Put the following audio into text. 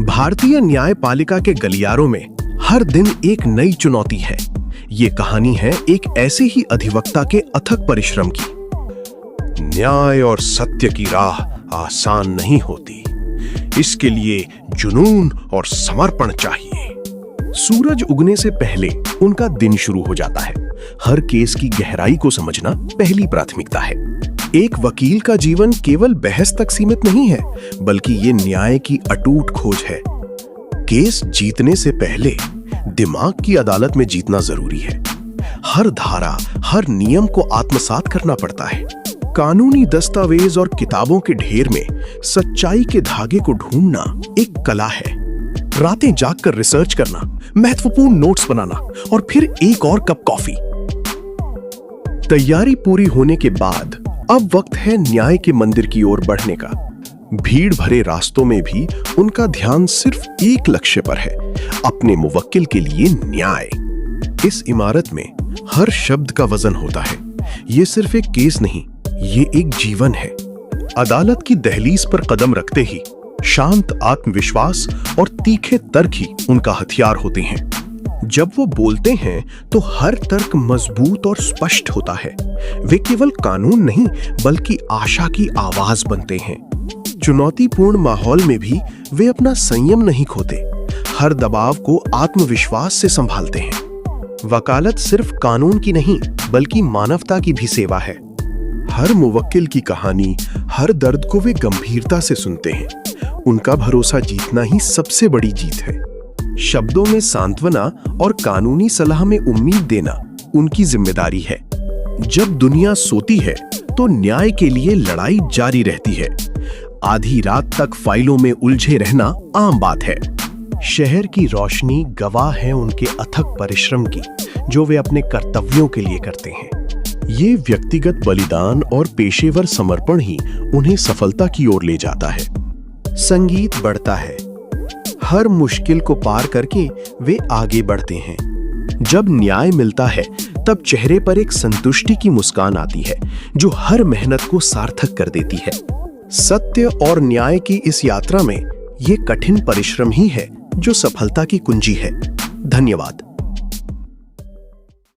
भारतीय न्यायपालिका के गलियारों में हर दिन एक नई चुनौती है। ये कहानी है एक ऐसे ही अधिवक्ता के अथक परिश्रम की। न्याय और सत्य की राह आसान नहीं होती, इसके लिए जुनून और समर्पण चाहिए। सूरज उगने से पहले उनका दिन शुरू हो जाता है। हर केस की गहराई को समझना पहली प्राथमिकता है। एक वकील का जीवन केवल बहस तक सीमित नहीं है, बल्कि ये न्याय की अटूट खोज है। केस जीतने से पहले दिमाग की अदालत में जीतना जरूरी है। हर धारा, हर नियम को आत्मसात करना पड़ता है। कानूनी दस्तावेज और किताबों के ढेर में सच्चाई के धागे को ढूंढना एक कला है। रातें जागकर रिसर्च करना, महत्वपूर्ण नोट्स बनाना और फिर एक और कप कॉफी। तैयारी पूरी होने के बाद अब वक्त है न्याय के मंदिर की ओर बढ़ने का। भीड़ भरे रास्तों में भी उनका ध्यान सिर्फ एक लक्ष्य पर है, अपने मुवक्किल के लिए न्याय। इस इमारत में हर शब्द का वजन होता है। ये सिर्फ एक केस नहीं, ये एक जीवन है। अदालत की दहलीज पर कदम रखते ही शांत आत्मविश्वास और तीखे तर्क ही उनका हथियार होते हैं। जब वो बोलते हैं तो हर तर्क मजबूत और स्पष्ट होता है। वे केवल कानून नहीं, बल्कि आशा की आवाज बनते हैं। चुनौतीपूर्ण माहौल में भी वे अपना संयम नहीं खोते, हर दबाव को आत्मविश्वास से संभालते हैं। वकालत सिर्फ कानून की नहीं, बल्कि मानवता की भी सेवा है। हर मुवक्किल की कहानी, हर दर्द को वे गंभीरता से सुनते हैं। उनका भरोसा जीतना ही सबसे बड़ी जीत है। शब्दों में सांत्वना और कानूनी सलाह में उम्मीद देना उनकी जिम्मेदारी है। जब दुनिया सोती है तो न्याय के लिए लड़ाई जारी रहती है। आधी रात तक फाइलों में उलझे रहना आम बात है। शहर की रोशनी गवाह है उनके अथक परिश्रम की, जो वे अपने कर्तव्यों के लिए करते हैं। ये व्यक्तिगत बलिदान और पेशेवर समर्पण ही उन्हें सफलता की ओर ले जाता है। संगीत बढ़ता है। हर मुश्किल को पार करके वे आगे बढ़ते हैं। जब न्याय मिलता है तब चेहरे पर एक संतुष्टि की मुस्कान आती है, जो हर मेहनत को सार्थक कर देती है। सत्य और न्याय की इस यात्रा में ये कठिन परिश्रम ही है जो सफलता की कुंजी है। धन्यवाद।